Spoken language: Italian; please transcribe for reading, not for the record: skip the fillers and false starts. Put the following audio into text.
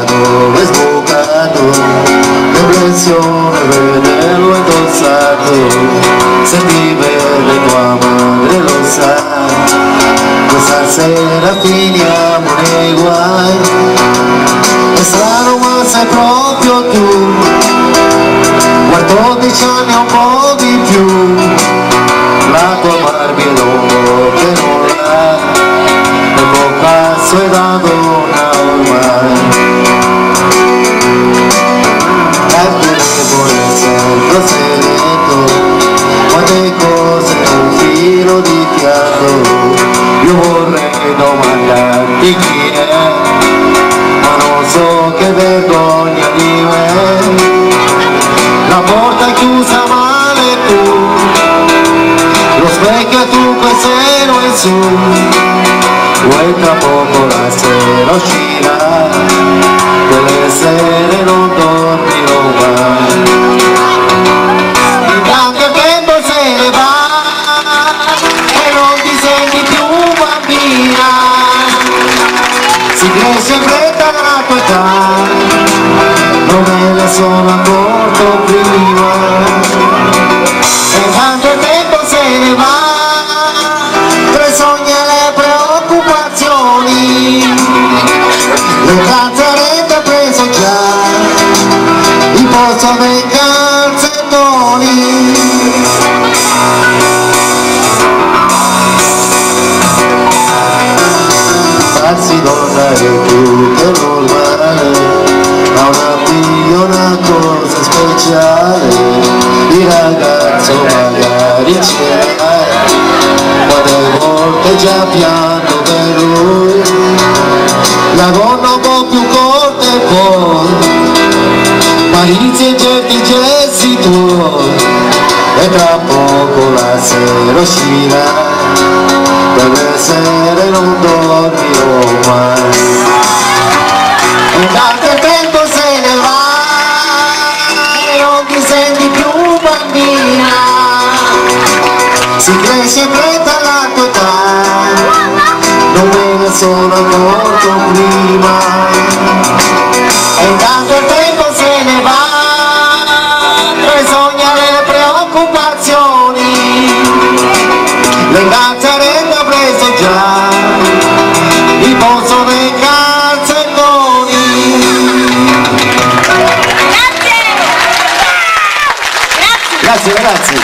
Dove sbucato, depressione vederlo indossato, se ti vede tua madre lo sa, questa sera finiamo nei guai, è strano ma sei proprio tu, 14 anni e un po' di più, la tua Barbie è l'uomo che non l'ha, il tuo cazzo è da donna ormai. Sempre segreto, quante cose un filo di fiato, io vorrei domandarti chi è, ma non so che vergogna di me, la porta è chiusa male tu, lo specchio tu quel seno in su, vuoi tra poco la sera uscirà, quelle sere non dormirò mai. Si cresce in fretta la tua età, non me ne sono accorto prima, e tanto il tempo se ne va, tra i sogni e le preoccupazioni, le calzarette ho preso già, il posto dei calzettoni. Farsi donna è più che normale, ma una figlia è una cosa speciale, il ragazzo magari c'è, quante volte già pianto per lui, la donna un po' più corta e poi, malizia e certi gesti tuoi, e tra poco la sera uscirà, quelle sere non dormirò mai, e tanto il tempo se ne va e non ti senti più bambina, si cresce in fretta la tua età, non me ne sono accorto prima, e tanto il tempo se ne va, tra i sogni e le preoccupazioni, le calzarette ho preso già, il posto dei calzettoni. Grazie! Grazie ragazzi!